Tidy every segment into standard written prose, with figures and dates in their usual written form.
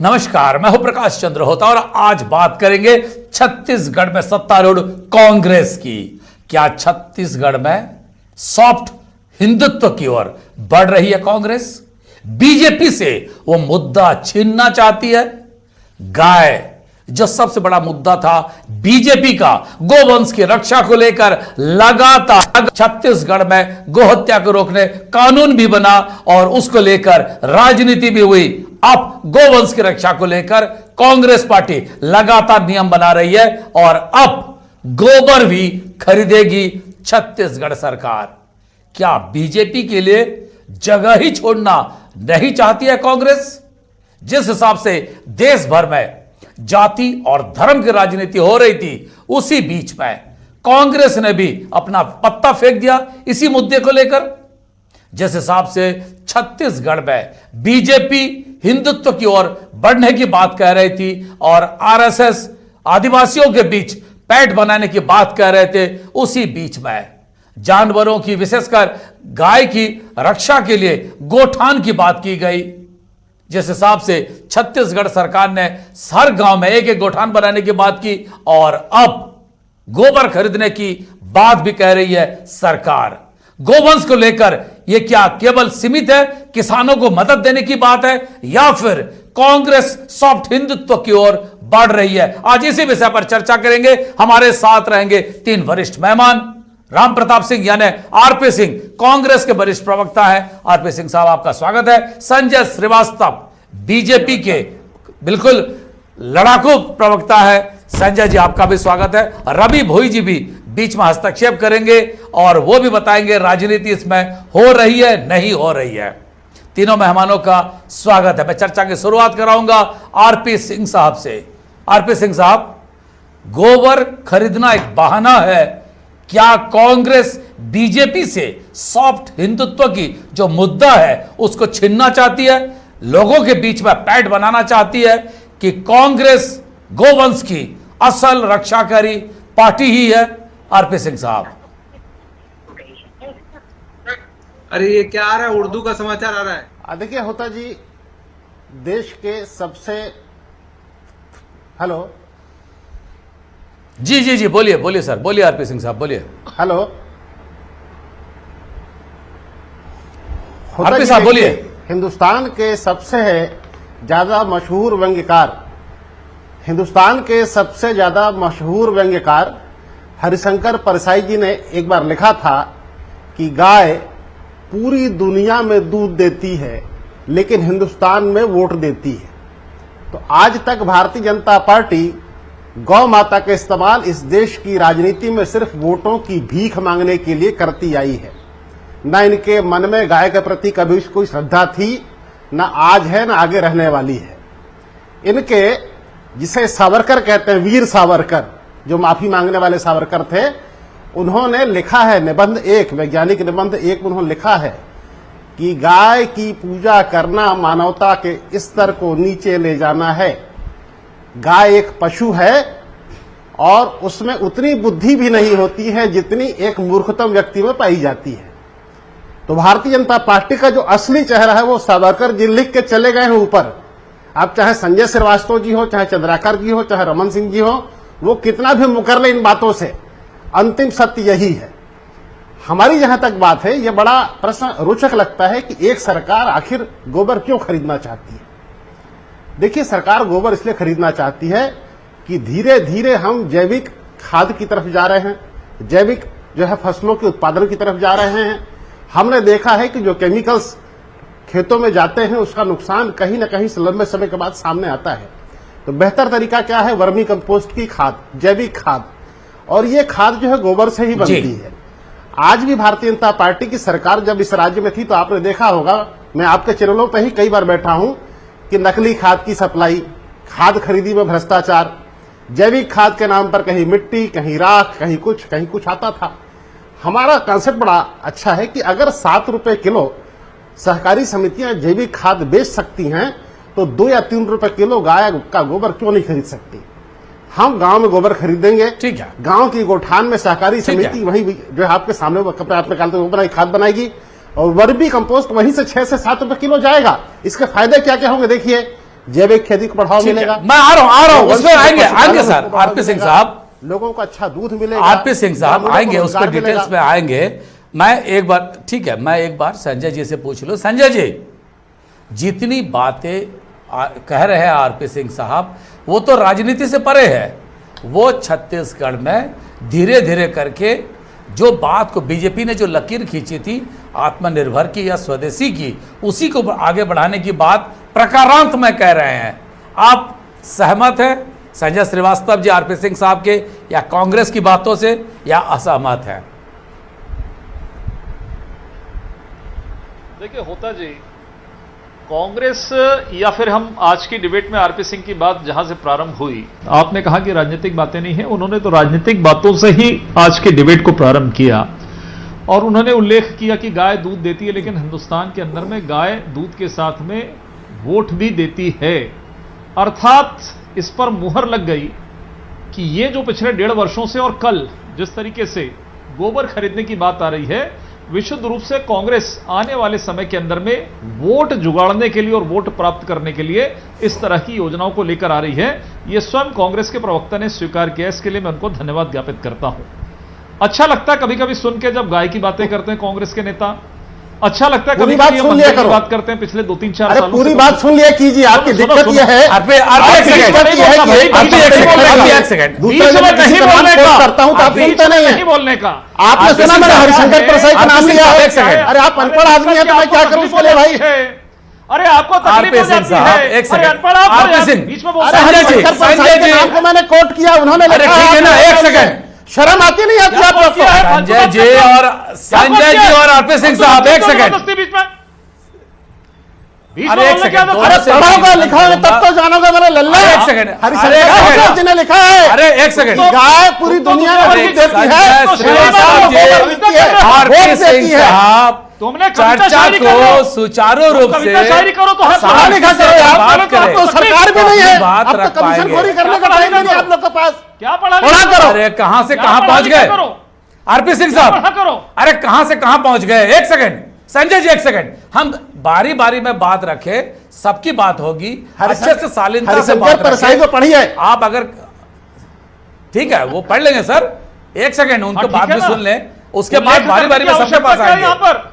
नमस्कार, मैं हूं प्रकाश चंद्र होता और आज बात करेंगे छत्तीसगढ़ में सत्तारूढ़ कांग्रेस की। क्या छत्तीसगढ़ में सॉफ्ट हिंदुत्व की ओर बढ़ रही है कांग्रेस? बीजेपी से वो मुद्दा छीनना चाहती है। गाय जो सबसे बड़ा मुद्दा था बीजेपी का, गोवंश की रक्षा को लेकर लगातार छत्तीसगढ़ में गोहत्या को रोकने कानून भी बना और उसको लेकर राजनीति भी हुई। अब गोवंश की रक्षा को लेकर कांग्रेस पार्टी लगातार नियम बना रही है और अब गोबर भी खरीदेगी छत्तीसगढ़ सरकार। क्या बीजेपी के लिए जगह ही छोड़ना नहीं चाहती है कांग्रेस? जिस हिसाब से देश भर में जाति और धर्म की राजनीति हो रही थी, उसी बीच में कांग्रेस ने भी अपना पत्ता फेंक दिया इसी मुद्दे को लेकर। जिस हिसाब से छत्तीसगढ़ में बीजेपी हिंदुत्व की ओर बढ़ने की बात कह रही थी और आरएसएस आदिवासियों के बीच पैठ बनाने की बात कह रहे थे, उसी बीच में जानवरों की, विशेषकर गाय की रक्षा के लिए गोठान की बात की गई। जिस हिसाब से छत्तीसगढ़ सरकार ने हर गांव में एक एक गोठान बनाने की बात की और अब गोबर खरीदने की बात भी कह रही है सरकार। गोवंश को लेकर यह क्या केवल सीमित है, किसानों को मदद देने की बात है, या फिर कांग्रेस सॉफ्ट हिंदुत्व की ओर बढ़ रही है? आज इसी विषय पर चर्चा करेंगे। हमारे साथ रहेंगे तीन वरिष्ठ मेहमान। राम प्रताप सिंह यानी आरपी सिंह, कांग्रेस के वरिष्ठ प्रवक्ता हैं। आरपी सिंह साहब, आपका स्वागत है। संजय श्रीवास्तव, बीजेपी के बिल्कुल लड़ाकू प्रवक्ता है। संजय जी, आपका भी स्वागत है। रवि भोई जी भी बीच में हस्तक्षेप करेंगे और वो भी बताएंगे राजनीति इसमें हो रही है नहीं हो रही है। तीनों मेहमानों का स्वागत है। मैं चर्चा की शुरुआत कराऊंगा आरपी सिंह साहब से। आरपी सिंह साहब, गोबर खरीदना एक बहाना है, क्या कांग्रेस बीजेपी से सॉफ्ट हिंदुत्व की जो मुद्दा है उसको छीनना चाहती है? लोगों के बीच में पैठ बनाना चाहती है कि कांग्रेस गोवंश की असल रक्षाकारी पार्टी ही है? आरपी सिंह साहब। अरे ये क्या आ रहा है? उर्दू का समाचार आ रहा है। देखिए होता जी, देश के सबसे हेलो जी जी जी, बोलिए बोलिए सर, बोलिए आरपी सिंह साहब, बोलिए। हेलो आरपी साहब बोलिए। हिंदुस्तान के सबसे ज्यादा मशहूर व्यंग्यकार, हिंदुस्तान के सबसे ज्यादा मशहूर व्यंग्यकार हरिशंकर परसाई जी ने एक बार लिखा था कि गाय पूरी दुनिया में दूध देती है लेकिन हिंदुस्तान में वोट देती है। तो आज तक भारतीय जनता पार्टी गौ माता का इस्तेमाल इस देश की राजनीति में सिर्फ वोटों की भीख मांगने के लिए करती आई है। न इनके मन में गाय के प्रति कभी कोई श्रद्धा थी, न आज है, न आगे रहने वाली है। इनके, जिसे सावरकर कहते हैं, वीर सावरकर, जो माफी मांगने वाले सावरकर थे, उन्होंने लिखा है निबंध 1, वैज्ञानिक निबंध 1 में उन्होंने लिखा है कि गाय की पूजा करना मानवता के स्तर को नीचे ले जाना है। गाय एक पशु है और उसमें उतनी बुद्धि भी नहीं होती है जितनी एक मूर्खतम व्यक्ति में पाई जाती है। तो भारतीय जनता पार्टी का जो असली चेहरा है वो सावरकर जी लिख के चले गए हैं ऊपर। अब चाहे संजय श्रीवास्तव जी हो, चाहे चंद्राकर जी हो, चाहे रमन सिंह जी हो, वो कितना भी मुकर ले इन बातों से, अंतिम सत्य यही है। हमारी जहां तक बात है, यह बड़ा प्रश्न रोचक लगता है कि एक सरकार आखिर गोबर क्यों खरीदना चाहती है। देखिए, सरकार गोबर इसलिए खरीदना चाहती है कि धीरे धीरे हम जैविक खाद की तरफ जा रहे हैं, जैविक जो है फसलों के उत्पादन की तरफ जा रहे हैं। हमने देखा है कि जो केमिकल्स खेतों में जाते हैं उसका नुकसान कहीं न कहीं लंबे समय के बाद सामने आता है। तो बेहतर तरीका क्या है? वर्मी कंपोस्ट की खाद, जैविक खाद, और ये खाद जो है गोबर से ही बनती है। आज भी भारतीय जनता पार्टी की सरकार जब इस राज्य में थी तो आपने देखा होगा, मैं आपके चैनलों पर ही कई बार बैठा हूं, कि नकली खाद की सप्लाई, खाद खरीदी में भ्रष्टाचार, जैविक खाद के नाम पर कहीं मिट्टी, कहीं राख, कहीं कुछ आता था। हमारा कॉन्सेप्ट बड़ा अच्छा है कि अगर 7 रुपए किलो सहकारी समितियां जैविक खाद बेच सकती हैं तो 2 या 3 रुपए किलो गाय का गोबर क्यों नहीं खरीद सकती? हम गांव में गोबर खरीदेंगे, ठीक है, गांव की गोठान में सहकारी समिति वही जो है आपके सामने कपड़े आप निकालते हुए खाद बनाएगी और वर्मी कंपोस्ट वहीं से 6 से 7 रुपए किलो जाएगा। इसके फायदे क्या क्या होंगे? देखिए, जैविक खेती को बढ़ावा ठीक है, मिलेगा। मैं आ रहा हूं उसमें आएंगे पशुपालन सर। को बढ़ावा आरपी सिंह मिलेगा, साहब, लोगों को अच्छा दूध मिलेगा। आरपी सिंह साहब ग्रामीणों को आएंगे, उस पर रोजगार डिटेल्स मिलेगा। में आएंगे। मैं एक बार, ठीक है, मैं एक बार संजय जी से पूछ लूं। संजय जी, जितनी बातें कह रहे हैं आरपी सिंह साहब, वो तो राजनीति से परे है। वो छत्तीसगढ़ में धीरे धीरे करके जो बात को बीजेपी ने जो लकीर खींची थी आत्मनिर्भर की या स्वदेशी की, उसी को आगे बढ़ाने की बात प्रकारांत में कह रहे हैं। आप सहमत हैं संजय श्रीवास्तव जी आरपी सिंह साहब के या कांग्रेस की बातों से, या असहमत हैं? देखिए होता जी, कांग्रेस या फिर हम आज की डिबेट में आरपी सिंह की बात जहां से प्रारंभ हुई, आपने कहा कि राजनीतिक बातें नहीं है, उन्होंने तो राजनीतिक बातों से ही आज की डिबेट को प्रारंभ किया। और उन्होंने उल्लेख किया कि गाय दूध देती है, लेकिन हिंदुस्तान के अंदर में गाय दूध के साथ में वोट भी देती है। अर्थात इस पर मुहर लग गई कि ये जो पिछले 1.5 वर्षों से और कल जिस तरीके से गोबर खरीदने की बात आ रही है, विशुद्ध रूप से कांग्रेस आने वाले समय के अंदर में वोट जुगाड़ने के लिए और वोट प्राप्त करने के लिए इस तरह की योजनाओं को लेकर आ रही है। यह स्वयं कांग्रेस के प्रवक्ता ने स्वीकार किया, इसके लिए मैं उनको धन्यवाद ज्ञापित करता हूं। अच्छा लगता है कभी कभी सुन के जब गाय की बातें करते हैं कांग्रेस के नेता, अच्छा लगता है कभी बात कभी सुन लिया करो। बात करते हैं पिछले 2-3-4 अरे सालों पूरी से। बात सुन लिया कीजिए। आपकी सुनो, दिक्कत सुनो, यह है, आप एक आपकी सेकंड, दिक्कत यह है कि एक सेकंड, दूसरे जगह किसी का नाम कोट करता हूं तो आप सुनते नहीं नहीं है। बोलने का। आपने सुना मैंने हरिशंकर प्रसाद का नाम लिया? एक सेकंड। अरे आप अनपढ़ आदमी है तो मैं क्या करूं इसके लिए भाई? अरे आपको तकलीफ आरपी हो सिंह जाती साहब, है। एक अरे सेकंड। अनपढ़ आप आरपी हो, सिंह, बीच में बोल अरे रहे हैं। संजय जी, हरिशंकर प्रसाद संजय के जी। नाम को मैंने कोट किया, उन्होंने अरे लिखा। ठीक है ना, एक आपने सेकंड। शर्म आती नहीं आती आप लोग को? संजय जी और आरपी सिंह साहब, एक सेकंड। अरे एक सेकंड, अरे पढ़ोगे लिखोगे तब तो जानोगे मेरे लल्ला। अरे एक सेकंड, हरिशंकर अरे एक प्रसाद सेकंड। जी ने लिखा है, अरे एक सेकंड, गाय पूरी दुनिया में अरे दूध देती है, संजय श्रीवास्तव जी, आरपी सिंह साहब तुमने कविता चर्चा शायरी कर लो। को सुचारू रूप से कविता शायरी करो तो हर कहा लिखा करो यार। बात अब करें, तो सरकार भी नहीं है, बात अब तो रख कमीशन पाएंगे। खोरी करने का टाइम नहीं है आप लोग के पास। क्या पढ़ा पढ़ा करो। अरे कहां से क्या कहां पढ़ा पहुंच लिखा गए करो? आरपी सिंह क्या पढ़ा साहब? करो? अरे कहां से कहां पहुंच गए? एक सेकंड संजय जी, एक सेकंड। हम बारी बारी में बात रखे, सबकी बात होगी, अच्छे से शालीनता से हरिशंकर बात प्रसाद रखें। को पढ़िए। आप अगर ठीक है वो पढ़ लेंगे सर, एक सेकंड उनके ठीक बात है भी ना? सुन लें, उसके उल्लेख बाद बारी करने बारी की में सबके आवश्यकता पास क्या है आएंगे। यहाँ पर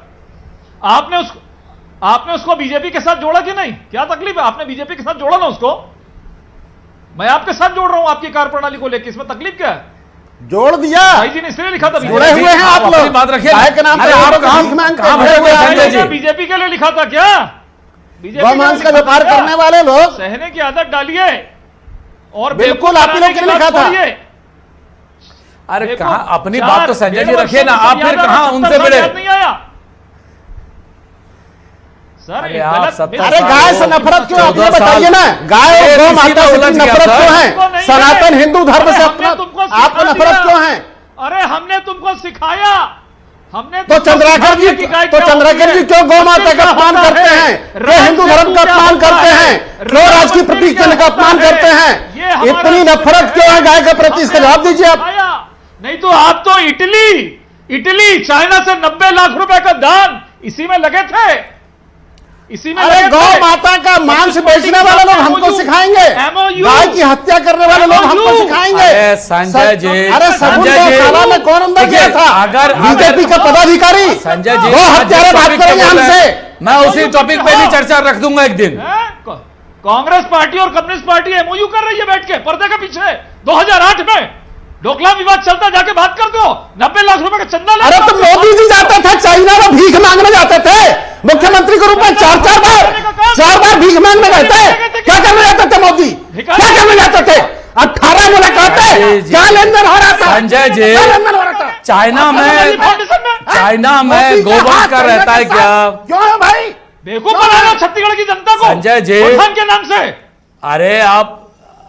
आपने उसको बीजेपी के साथ जोड़ा कि नहीं? क्या तकलीफ है? आपने बीजेपी के साथ जोड़ा ना उसको। मैं आपके साथ जोड़ रहा हूं आपकी कार्यप्रणाली को लेकर, इसमें तकलीफ क्या है? जोड़ दिया, भाई जी ने इसलिए लिखा था जुड़े हुए हैं आप अपनी लोग। बात रखिए। गाय के नाम अरे पे आप आप कहां- भीख मांगते कहां हैं, भरे हुए हैं भरे हुए संजय जी? हैं। बीजेपी के लिए लिखा था क्या? बीजेपी गौमांस का व्यापार करने वाले लोग, सहने की आदत डालिए और बिल्कुल आप ही लोग के लिए लिखा था। अरे देखो, कहां अपनी चार- बात तो संजय जी डेढ़ रखिए ना, वर्षों आप में फिर याद आ कहां रहा, उनसे 70 साल मिले? याद नहीं आया सर। अरे ये आप गलत- 70 अरे साल गाय हो, से नफरत क्यों? आप ये 14 साल। बताइए ना, गाय और गौ माता से उलझ इतनी गया नफरत सर। क्यों तुमको है? नहीं सनातन मिले। हिंदू धर्म अरे से हमने तुमको सिखा आपको नफरत दिया। क्यों है? अरे हमने तुमको सिखाया, हमने तो चंद्राकर जी, तो चंद्राकर जी क्यों गौ माता का अपमान करते हैं? क्यों हिंदू धर्म का अपमान करते हैं? क्यों राज की प्रतीक चिन्ह का अपमान करते हैं? इतनी नफरत क्यों है गाय के प्रति? इसका जवाब दीजिए आप। नहीं तो आप तो इटली चाइना से 90 लाख रुपए का दान इसी में लगे थे, इसी में अरे लगे गौ थे। माता का मांस बेचने वाले लोग हमको सिखाएंगे, गाय की हत्या करने वाले लोग हमको सिखाएंगे। अरे संजय जी, अरे सगुन संजय जी, गौशाला में कौन अंदर गया देखिए, था? अगर बीजेपी का पदाधिकारी संजय जी गौ हत्यारे बात टॉपिक पे करेंगे बोल रहे हैं, हमसे। मैं उसी टॉपिक पे भी चर्चा रख दूंगा एक दिन। कांग्रेस पार्टी और कम्युनिस्ट पार्टी एमओयू कर रही है बैठ के पर्दे के पीछे। 2008 में डोकलाम विवाद चलता, जाके बात कर दो। 90 लाख रुपए का चंदा ले। अरे तो मोदी जी जाते थे चाइना में, भीख मांगने जाते थे मुख्यमंत्री के रूप में, 4 बार भीख मांगने गए थे। क्या करने जाते थे मोदी? क्या करने जाते थे? 18 मुलाकातें, क्या लेन देन हो रहा था? संजय जी, क्या लेन देन हो रहा था? चाइना में मोदी गोबर हाथ का रहता है रहने क्या? क्यों है भाई? बेवकूफ बना लो छत्तीसगढ़ की जनता को संजय जी। उत्थान के नाम से।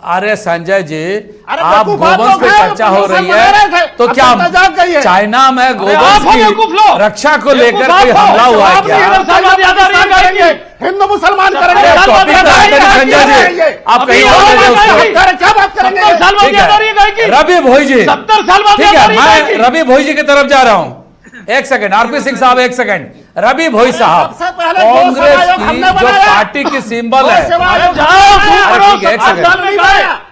अरे संजय जी, अरे आप बेवकूफ गोवंश लोग पे हैं, चर्चा हो रही बना रहे थे। है, तो अब क्या तो मजाक गई है। चाइना में आप गोवंश हो बेवकूफ की लोग। रक्षा को लेकर बेवकूफ कोई आप हो। हमला हुआ है आप क्या? इधर सालवाद याद आ रही है गाय की। हिंदू मुसलमान अरे करेंगे। टॉपिक पे आते हैं संजय जी, आप कहीं और ले जाओ उसको। क्या बात करेंगे? 70 साल बाद ठीक याद आ रही है गाय है, की। रवि भोई जी, 70 साल बाद ठीक याद आ है, रही है गाय मैं की। रवि भोई जी की तरफ जा रहा हूं। एक सेकंड, आरपी सिंह साहब एक सेकंड, रवि भोई साहब, सबसे पहले कांग्रेस गौ आयोग की हमने जो बनाया। पार्टी की सिंबल है, अरे जाओ, अरे ठीक है, एक सेकंड।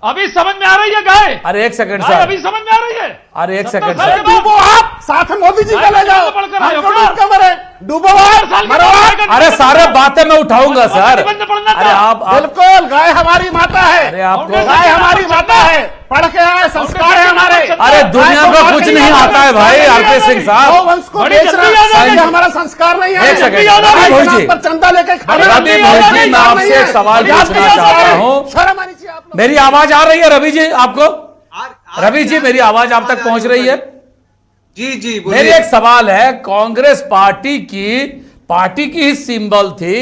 अभी समझ में आ रही है गाय, अरे एक सेकंड गाय सर, अभी समझ में आ रही है। अरे एक 70 सेकंड साल सर। के बाद डूबो आप, साथ मोदी जी का ले जाओ, पढ़कर आए हो हमको क्या? डूब के मरे, डूबो आप, साल के मरो बाद आप। अरे सारे बातें मैं उठाऊंगा सर। निबंध पढ़ना था। अरे आप बिल्कुल, गाय हमारी माता है, अरे आपको गाय हमारी माता है, पढ़ के आए, संस्कार है हमारे। अरे दुनिया को कुछ नहीं आता है भाई आरपी सिंह साहब। गौवंश को बड़ी बेच जल्दी रहा याद आ है, गई। ये हमारा संस्कार नहीं है। एक सेकंड, गाय रवि के भोई नाम जी। पर चंदा लेके खा रहे हैं। रवि भोई जी, मैं आपसे एक सवाल याद पूछना नहीं आ रहा चाहता है। हूं। शर्म आनी चाहिए आप लोग। मेरी आवाज आ रही है रवि जी आपको? रवि जी, मेरी आवाज आप तक पहुंच रही है? जी जी मेरी बोलिए। एक सवाल है, कांग्रेस पार्टी की ही सिंबल थी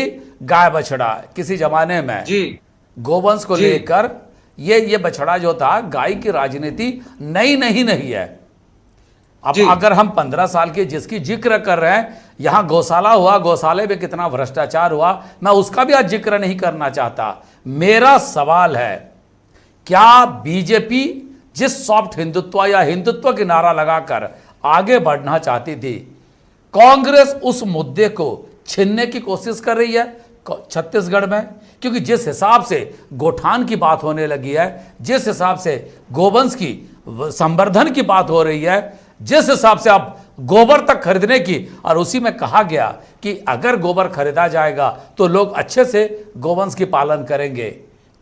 गाय बछड़ा किसी जमाने में, जी गोवंश को जी। लेकर। ये बछड़ा जो था, गाय की राजनीति नई नहीं है। अब जी। अगर हम 15 साल के जिसकी जिक्र कर रहे हैं, यहां गौशाला हुआ, गौशाले में कितना भ्रष्टाचार हुआ, मैं उसका भी आज जिक्र नहीं करना चाहता। मेरा सवाल है, क्या बीजेपी जिस सॉफ्ट हिंदुत्व या हिंदुत्व की नारा लगाकर आगे बढ़ना चाहती थी, कांग्रेस उस मुद्दे को छीनने की कोशिश कर रही है छत्तीसगढ़ में? क्योंकि जिस हिसाब से गोठान की बात होने लगी है, जिस हिसाब से गोवंश की संवर्धन की बात हो रही है, जिस हिसाब से अब गोबर तक खरीदने की, और उसी में कहा गया कि अगर गोबर खरीदा जाएगा तो लोग अच्छे से गोवंश की पालन करेंगे,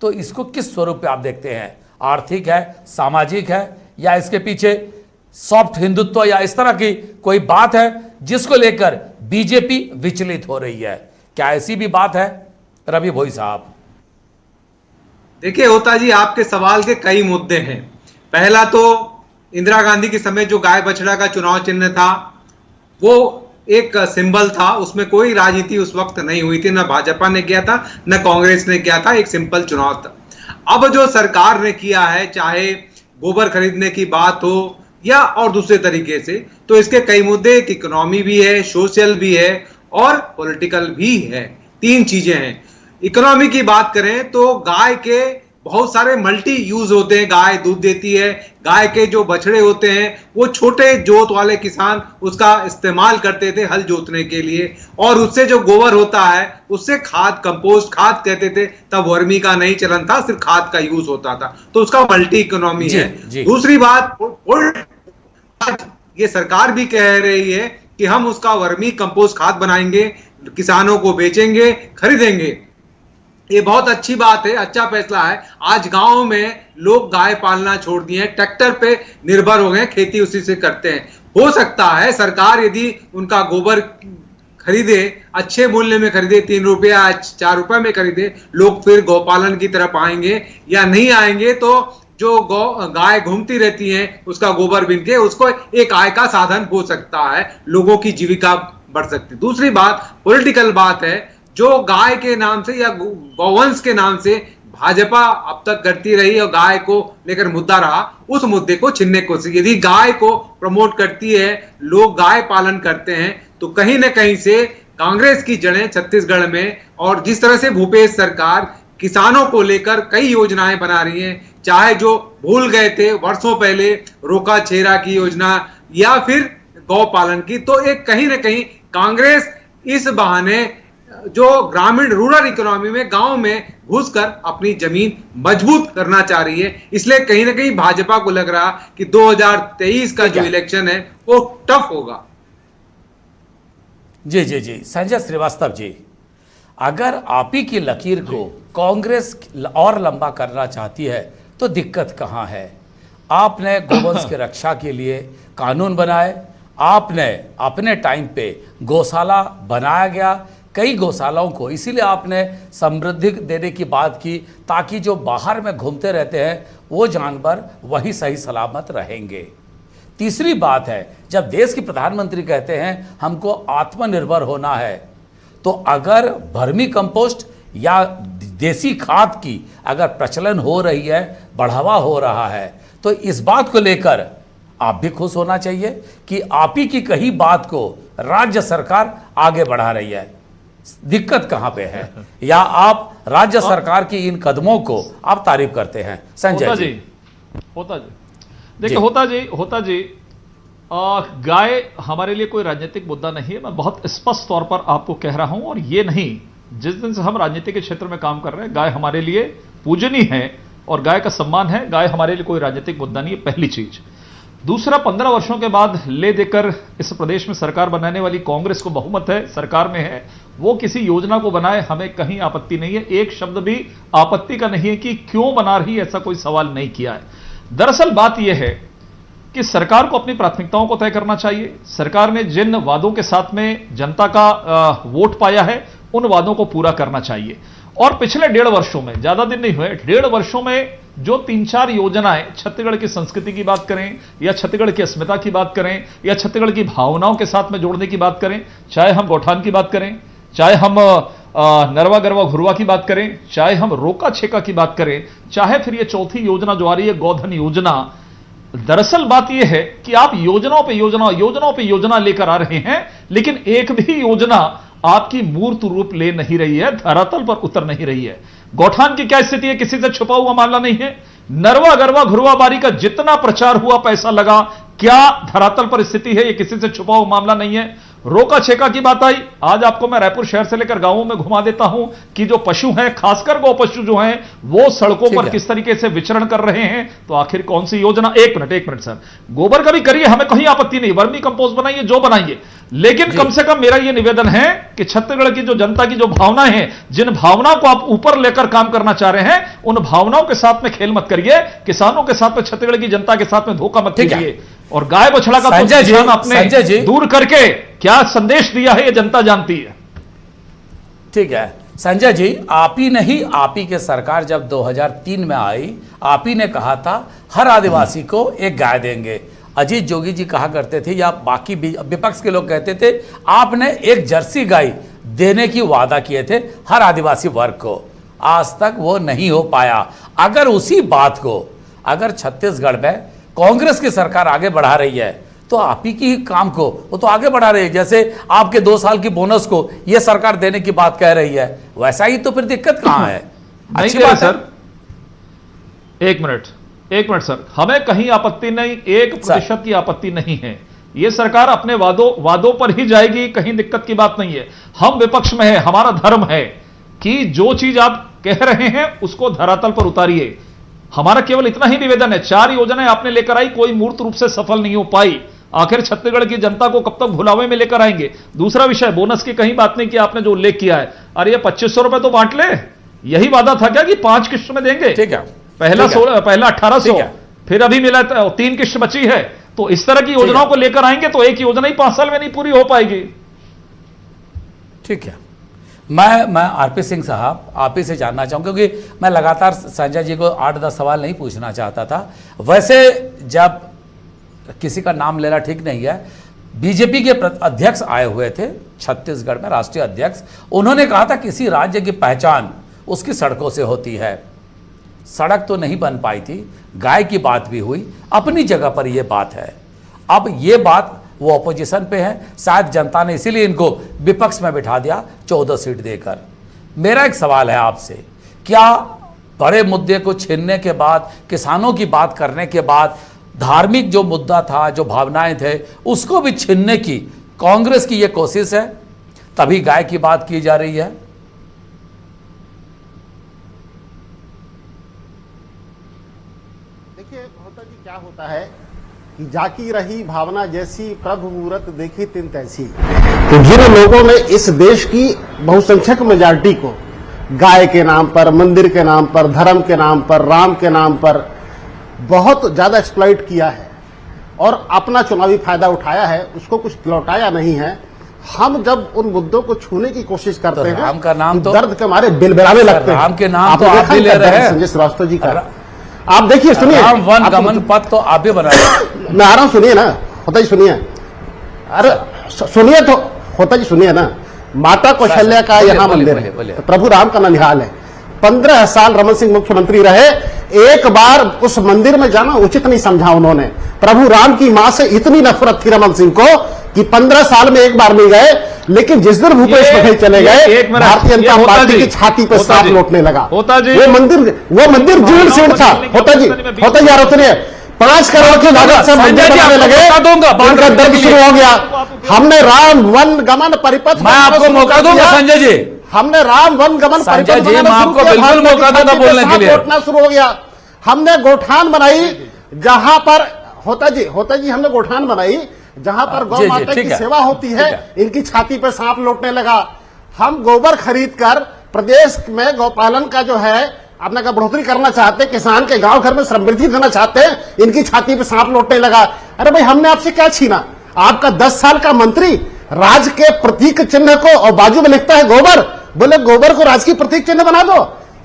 तो इसको किस स्वरूप पे आप देखते हैं? आर्थिक है, सामाजिक है, या इसके पीछे सॉफ्ट हिंदुत्व या इस तरह की कोई बात है जिसको लेकर बीजेपी विचलित हो रही है? क्या ऐसी भी बात है रवि भोई साहब? देखिए होता जी, आपके सवाल के कई मुद्दे हैं। पहला तो इंदिरा गांधी के समय जो गाय बछड़ा का चुनाव चिन्ह था, वो एक सिंबल था, उसमें कोई राजनीति उस वक्त नहीं हुई थी, ना भाजपा ने किया था न कांग्रेस ने किया था, एक सिंपल चुनाव था। अब जो सरकार ने किया है, चाहे गोबर खरीदने की बात हो या और दूसरे तरीके से, तो इसके कई मुद्दे, एक इकोनॉमी भी है, सोशल भी है और पॉलिटिकल भी है। तीन चीजें हैं। इकोनॉमी की बात करें तो गाय के बहुत सारे मल्टी यूज होते हैं। गाय दूध देती है, गाय के जो बछड़े होते हैं वो छोटे जोत वाले किसान उसका इस्तेमाल करते थे हल जोतने के लिए, और उससे जो गोबर होता है उससे खाद, कंपोस्ट खाद कहते थे, तब वर्मी का नहीं चलन था, सिर्फ खाद का यूज होता था, तो उसका मल्टी इकोनॉमी जी, है। जी। दूसरी बात, ये सरकार भी कह रही है कि हम उसका वर्मी कंपोस्ट खाद बनाएंगे, किसानों को बेचेंगे, खरीदेंगे। ये बहुत अच्छी बात है, अच्छा फैसला है। आज गांव में लोग गाय पालना छोड़ दिए हैं, ट्रैक्टर पे निर्भर हो गए, खेती उसी से करते हैं। हो सकता है सरकार यदि उनका गोबर खरीदे, अच्छे मूल्य में खरीदे, 3 रुपया 4 रुपए में खरीदे, लोग फिर गौपालन की तरफ आएंगे, या नहीं आएंगे तो जो गाय घूमती रहती है उसका गोबर बीन के उसको एक आय का साधन हो सकता है, लोगों की जीविका बढ़ सकती है। दूसरी बात पॉलिटिकल बात है, जो गाय के नाम से या गौवंश के नाम से भाजपा अब तक करती रही और गाय को लेकर मुद्दा रहा, उस मुद्दे को छीनने की कोशिश। यदि गाय को प्रमोट करती है, लोग गाय पालन करते हैं, तो कहीं ना कहीं से कांग्रेस की जड़ें छत्तीसगढ़ में, और जिस तरह से भूपेश सरकार किसानों को लेकर कई योजनाएं बना रही हैं, चाहे जो भूल गए थे वर्षों पहले रोका छेरा की योजना या फिर गौ पालन की, तो एक कहीं ना कहीं कांग्रेस इस बहाने जो ग्रामीण रूरल इकोनॉमी में, गांव में घुसकर अपनी जमीन मजबूत करना चाह रही है। इसलिए कहीं ना कहीं भाजपा को लग रहा कि 2023 का जो इलेक्शन है वो टफ होगा। जी जी जी, संजय श्रीवास्तव जी, अगर आप ही की लकीर को कांग्रेस और लंबा करना चाहती है तो दिक्कत कहां है? आपने गोवंश की रक्षा के लिए कानून बनाए, आपने अपने टाइम पे गौशाला बनाया गया, कई गौशालाओं को, इसीलिए आपने समृद्धि देने की बात की, ताकि जो बाहर में घूमते रहते हैं वो जानवर वही सही सलामत रहेंगे। तीसरी बात है, जब देश के प्रधानमंत्री कहते हैं हमको आत्मनिर्भर होना है, तो अगर वर्मी कंपोस्ट या देसी खाद की अगर प्रचलन हो रही है, बढ़ावा हो रहा है, तो इस बात को लेकर आप भी खुश होना चाहिए कि आप ही की कही बात को राज्य सरकार आगे बढ़ा रही है। दिक्कत कहां पे है? या आप राज्य सरकार की इन कदमों को आप तारीफ करते हैं? संजय जी, होता जी, देखिए होता जी, गाय हमारे लिए कोई राजनीतिक मुद्दा नहीं है। मैं बहुत स्पष्ट तौर पर आपको कह रहा हूं, और ये नहीं, जिस दिन से हम राजनीति के क्षेत्र में काम कर रहे हैं, गाय हमारे लिए पूजनीय है और गाय का सम्मान है। गाय हमारे लिए कोई राजनीतिक मुद्दा नहीं है, पहली चीज। दूसरा, 15 वर्षों के बाद ले देकर इस प्रदेश में सरकार बनाने वाली कांग्रेस को बहुमत है, सरकार में है, वो किसी योजना को बनाए, हमें कहीं आपत्ति नहीं है। एक शब्द भी आपत्ति का नहीं है कि क्यों बना रही है, ऐसा कोई सवाल नहीं किया है। दरअसल बात यह है कि सरकार को अपनी प्राथमिकताओं को तय करना चाहिए। सरकार ने जिन वादों के साथ में जनता का वोट पाया है, उन वादों को पूरा करना चाहिए। और पिछले 1.5 वर्षों में, ज्यादा दिन नहीं हुए, 1.5 वर्षों में जो 3-4 योजनाएं, छत्तीसगढ़ की संस्कृति की बात करें या छत्तीसगढ़ की अस्मिता की बात करें या छत्तीसगढ़ की भावनाओं के साथ में जोड़ने की बात करें, चाहे हम गौठान की बात करें, चाहे हम नरवा गरवा घुरवा की बात करें, चाहे हम रोका छेका की बात करें, चाहे फिर ये चौथी योजना जो आ रही है गोधन योजना। दरअसल बात यह है कि आप योजनाओं पे योजना लेकर आ रहे हैं, लेकिन एक भी योजना आपकी मूर्त रूप ले नहीं रही है, धरातल पर उतर नहीं रही है। गौठान की क्या स्थिति है, किसी से छुपा हुआ मामला नहीं है। नरवा गरवा घुरवा बारी का जितना प्रचार हुआ, पैसा लगा, क्या धरातल पर स्थिति है, ये किसी से छुपा हुआ मामला नहीं है। रोका छेका की बात आई, आज आपको मैं रायपुर शहर से लेकर गांवों में घुमा देता हूं कि जो पशु हैं, खासकर गौ पशु जो हैं, वो सड़कों पर किस तरीके से विचरण कर रहे हैं। तो आखिर कौन सी योजना, एक मिनट सर, गोबर का भी करिए, हमें कहीं आपत्ति नहीं, वर्मी कंपोस्ट बनाइए, जो बनाइए, लेकिन कम से कम मेरा यह निवेदन है कि छत्तीसगढ़ की जो जनता की जो भावनाएं हैं, जिन भावनाओं को आप ऊपर लेकर काम करना चाह रहे हैं, उन भावनाओं के साथ में खेल मत करिए, किसानों के साथ में, छत्तीसगढ़ की जनता के साथ में धोखा मत कीजिए। और गाय बछड़ा का तो किसान आपने दूर करके क्या संदेश दिया है, ये जनता जानती है। ठीक है संजय जी, आप ही नहीं, आप ही के सरकार जब 2003 में आई, आप ही ने कहा था हर आदिवासी को एक गाय देंगे। अजीत जोगी जी कहा करते थे, या बाकी विपक्ष के लोग कहते थे, आपने एक जर्सी गाय देने की वादा किए थे हर आदिवासी वर्ग को। आज तक वो नहीं हो पाया। अगर उसी बात को अगर छत्तीसगढ़ में कांग्रेस की सरकार आगे बढ़ा रही है, तो आप ही की काम को वो तो आगे बढ़ा रही है। जैसे आपके 2 साल की बोनस को ये सरकार देने की बात कह रही है, वैसा ही तो फिर दिक्कत कहां है? अच्छी बात सर, एक मिनट सर, हमें कहीं आपत्ति नहीं, 1% की आपत्ति नहीं है। यह सरकार अपने वादों पर ही जाएगी, कहीं दिक्कत की बात नहीं है। हम विपक्ष में है, हमारा धर्म है कि जो चीज आप कह रहे हैं उसको धरातल पर उतारिए। हमारा केवल इतना ही निवेदन है। 4 योजनाएं आपने लेकर आई, कोई मूर्त रूप से सफल नहीं हो पाई। आखिर छत्तीसगढ़ की जनता को कब तक भुलावे में लेकर आएंगे? दूसरा विषय, बोनस की कहीं बात नहीं की आपने, जो उल्लेख किया है, अरे ये 2500 रुपए तो बांट ले, यही वादा था क्या कि 5 किस्त में देंगे? ठीक है, पहला 1800, फिर अभी मिला 3 किस्त बची है। तो इस तरह की योजनाओं को लेकर आएंगे तो एक योजना ही 5 साल में नहीं पूरी हो पाएगी। ठीक है, मैं आरपी सिंह साहब आप ही से जानना चाहूंगा, क्योंकि मैं लगातार संजय जी को 8-10 सवाल नहीं पूछना चाहता था। वैसे जब किसी का नाम लेना ठीक नहीं है, बीजेपी के अध्यक्ष आए हुए थे छत्तीसगढ़ में, राष्ट्रीय अध्यक्ष, उन्होंने कहा था किसी राज्य की पहचान उसकी सड़कों से होती है। सड़क तो नहीं बन पाई थी, गाय की बात भी हुई, अपनी जगह पर यह बात है। अब ये बात वो अपोजिशन पे है, शायद जनता ने इसीलिए इनको विपक्ष में बिठा दिया 14 सीट देकर। मेरा एक सवाल है आपसे, क्या बड़े मुद्दे को छीनने के बाद, किसानों की बात करने के बाद, धार्मिक जो मुद्दा था, जो भावनाएं थे, उसको भी छीनने की कांग्रेस की ये कोशिश है, तभी गाय की बात की जा रही है? देखिए होता जी क्या होता है कि जाकी रही भावना जैसी, प्रभु मूरत देखी तिन तैसी। तो जिन लोगों ने इस देश की बहुसंख्यक मेजॉरिटी को गाय के नाम पर, मंदिर के नाम पर, धर्म के नाम पर, राम के नाम पर बहुत ज्यादा एक्सप्लॉइट किया है और अपना चुनावी फायदा उठाया है, उसको कुछ लौटाया नहीं है। हम जब उन मुद्दों को छूने की कोशिश करते हैं, राम का नाम तो दर्द के मारे बिलबिलाने लगते हैं। राम के नाम तो आप भी ले रहे हैं, संजय श्रीवास्तव जी का। आप देखिए, सुनिए, राम वन गमन पथ तो आप भी बना रहे हैं। मैं आ रहा हूं, सुनिए ना होता जी, सुनिए, अरे सुनिए तो होता जी, सुनिए ना। माता कौशल्या का यहाँ मंदिर है, प्रभु राम का ननिहाल है। 15 साल रमन सिंह मुख्यमंत्री रहे, एक बार उस मंदिर में जाना उचित नहीं समझा उन्होंने। प्रभु राम की मां से इतनी नफरत थी रमन सिंह को कि 15 साल में एक बार नहीं गए, लेकिन जिस दिन भूपेश बघेल चले गए, भारतीय जनता पार्टी की छाती पर सांप लौटने लगा। वो मंदिर जीर्ण शीर्ण था। होता जी आ रहा, सुनिए, 5 करोड़ की लागत से मंदिर संजय जी, बनाने आपको लगे, मौका दूंगा, बात उनका करने दर्द के लिए। शुरू हो गया। हमने राम वन गमन परिपथ मैं आपको मौका दूंगा संजय जी। हमने राम वन गमन संजय परिपथ जी, बनाना मैं शुरू आपको किया, बिल्कुल भारत मौका की दूंगा छाती पे बोलने के सांप लिए। लौटना शुरू हो गया। हमने गोठान बनाई जहां पर होता जी हमने गोठान बनाई जहां पर गौ जी, माता ठीक की है, सेवा होती है, ठीक है। इनकी छाती पे सांप लौटने लगा। हम गोबर खरीद कर प्रदेश में गौपालन का जो है अपने का बढ़ोतरी करना चाहते, किसान के गांव घर में समृद्धि देना चाहते हैं, इनकी छाती पे सांप लौटने लगा। अरे भाई, हमने आपसे क्या छीना? आपका 10 साल का मंत्री राज के प्रतीक चिन्ह को और बाजू में लिखता है गोबर, बोले गोबर को राज की प्रतीक चिन्ह बना दो।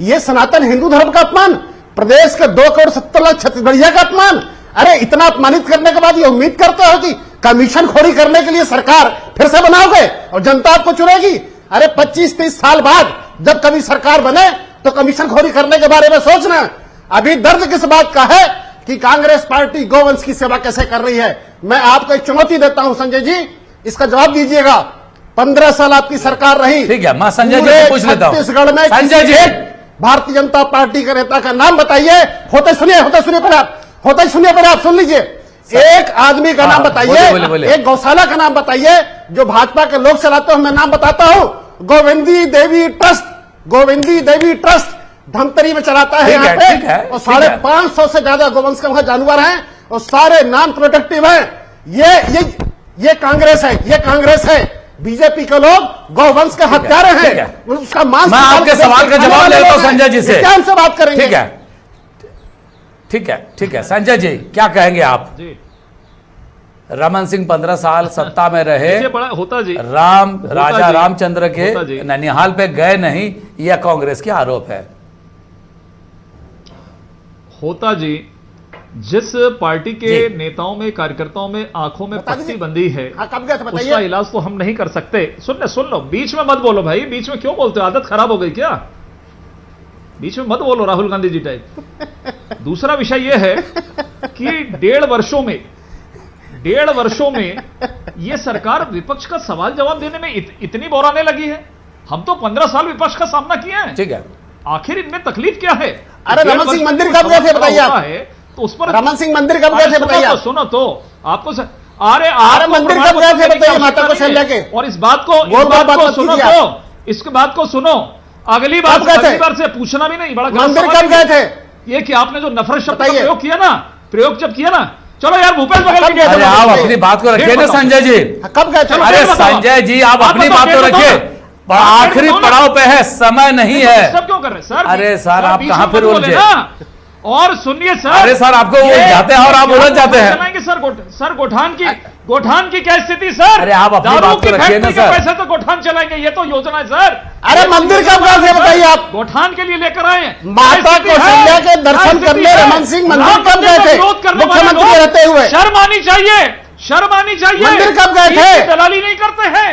ये सनातन हिंदू धर्म का अपमान, प्रदेश के 2 करोड़ 70 लाख छत्तीसगढ़िया का अपमान। अरे इतना अपमानित करने के बाद ये उम्मीद करते हो कि कमीशन खोरी करने के लिए सरकार फिर से बनाओगे और जनता आपको चुनेगी? अरे 25-30 साल बाद जब कभी सरकार बने तो कमीशन खोरी करने के बारे में सोचना। अभी दर्द किस बात का है कि कांग्रेस पार्टी गौवंश की सेवा कैसे कर रही है। मैं आपको एक चुनौती देता हूं संजय जी, इसका जवाब दीजिएगा। 15 साल आपकी सरकार रही, ठीक है, मैं संजय जी पूरे से पूछ लेता हूं। छत्तीसगढ़ में संजय किसी जी। एक भारतीय जनता पार्टी के नेता का नाम बताइए। होते सुनिए पहले आप सुन लीजिए। एक आदमी का नाम बताइए, बोले। एक गौशाला का नाम बताइए जो भाजपा के लोग चलाते हो। मैं नाम बताता हूं, गोविंदी देवी ट्रस्ट धमतरी में चलाता है। ठीक है, यहाँ पे ठीक है, और ठीक है। 550 से ज्यादा गोवंश के वहां जानवर हैं और सारे नॉन प्रोडक्टिव हैं। ये कांग्रेस है। बीजेपी के लोग गौवंश के हत्यारे ठीक है। हैं। उसका मांस मैं आपके सवाल का जवाब ले लेता हूं संजय जी से। क्या हमसे बात करेंगे? ठीक है संजय जी, क्या कहेंगे आप? जी, रमन सिंह 15 साल सत्ता में रहे, इससे बड़ा होता जी, राजा जी, रामचंद्र के होता जी। ननिहाल पे गए नहीं, यह कांग्रेस के आरोप है। होता जी, जिस पार्टी के जी। नेताओं में, कार्यकर्ताओं में आंखों में बता पट्टी दीजिए। बंदी है, हाँ, कब गए थे बताइए? उसका इलाज तो हम नहीं कर सकते। सुन लो, बीच में मत बोलो भाई, बीच में क्यों बोलते हो? आदत खराब हो गई क्या? बीच में मत बोलो राहुल गांधी जी टाइप। दूसरा विषय यह है कि 1.5 वर्षों में यह सरकार विपक्ष का सवाल जवाब देने में इतनी बोराने लगी है। हम तो 15 साल विपक्ष का सामना किए हैं। ठीक है, आखिर इनमें तकलीफ क्या है? अरे रमन सिंह मंदिर कब गए थे बताइए आप? तो उस पर रमन सिंह मंदिर कब गए थे बताइए आप? सुनो तो आपको अरे मंदिर कब गए थे बताइए माता को शैल्या के? और इस बात को सुनो तो, इसके बात को सुनो। अगली बार से पूछना भी नहीं। बड़ा मंदिर कब गए थे? ये कि आपने जो नफरत शब्द का बताइए। प्रयोग जब किया ना, चलो यार भूपेश बघेल कब गए थे? अरे आप अपनी बात को रखिए ना संजय जी। कब गए थे? चलो, अरे डेट बताओ। संजय जी, आप आप अपनी बताओ, बात तो डेट रखिए। बताओ। आखिरी डेट बताओ ना। पड़ाव पे है, समय नहीं है। सब क्यों कर रहे हैं सर? अरे सर, आप बीच कहां में फिर मत उलझे? बोले ना। और सुनिए सर, अरे सर, आपको वो ये जाते हैं और आप उलझ जाते हैं। चलाएंगे सर गोठान की क्या स्थिति सर? अरे आप अपनी दारू बात की को रखिए ना फैक्ट्री के सर। पैसे तो गोठान चलाएंगे, ये तो योजना है सर। अरे मंदिर कब गए थे बताइए आप? गोठान के लिए लेकर आए हैं। माता कौशल्या के दर्शन करने रमन सिंह मंदिर कब गए थे? मुख्यमंत्री रहते हुए शर्म आनी चाहिए। मंदिर कब गए थे? दलाली नहीं करते हैं।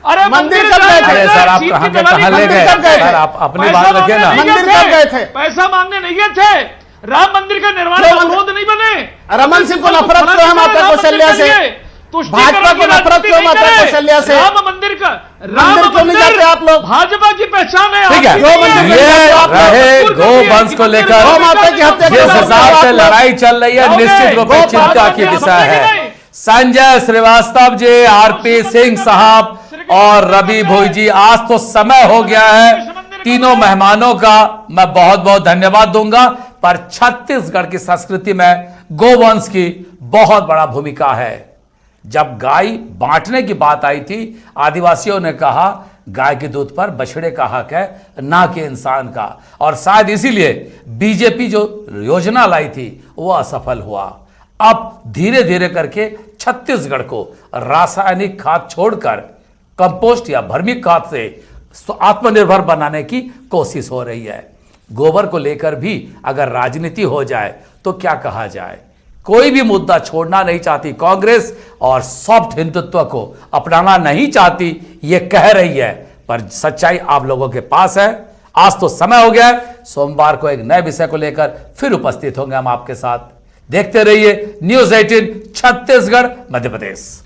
अरे मंदिर कब गए थे? अरे सर, आप कहां ले गए? कब गए थे? सर, आप अपनी बात रखिए ना। मंदिर कब गए थे? पैसा मांगने नहीं गए थे। राम मंदिर का निर्माण क्यों का मंदिर? विरोध नहीं बने। रमन सिंह को नफरत क्यों है माता कौशल्या से? भाजपा को नफरत क्यों माता कौशल्या से? राम मंदिर क्यों नहीं जाते आप लोग? भाजपा की पहचान है। ठीक है, क्यों मंदिर ये नहीं जाते आप लोग? रहे गोवंश को लेकर गौ माता की हत्या जिस करने हिसाब वाले से आप लड़ाई चल रही है, जाओगे? निश्चित रूप से गौ चिंता माता की की विषय हत्या है। नहीं। संजय श्रीवास्तव जी, आरपी सिंह साहब और रवि भोई जी, आज तो समय हो गया है। तीनों मेहमानों का मैं बहुत बहुत धन्यवाद दूंगा। पर छत्तीसगढ़ की संस्कृति में गोवंश की बहुत बड़ा भूमिका है। जब गाय बांटने की बात आई थी, आदिवासियों ने कहा गाय के दूध पर बछड़े का हक है, ना कि इंसान का। और शायद इसीलिए बीजेपी जो योजना लाई थी वो असफल हुआ। अब धीरे धीरे करके छत्तीसगढ़ को रासायनिक खाद छोड़कर कंपोस्ट या वर्मी खाद से आत्मनिर्भर बनाने की कोशिश हो रही है। गोबर को लेकर भी अगर राजनीति हो जाए तो क्या कहा जाए? कोई भी मुद्दा छोड़ना नहीं चाहती कांग्रेस और सॉफ्ट हिंदुत्व को अपनाना नहीं चाहती, ये कह रही है। पर सच्चाई आप लोगों के पास है। आज तो समय हो गया है। सोमवार को एक नए विषय को लेकर फिर उपस्थित होंगे हम आपके साथ। देखते रहिए News 18 छत्तीसगढ़ मध्य प्रदेश।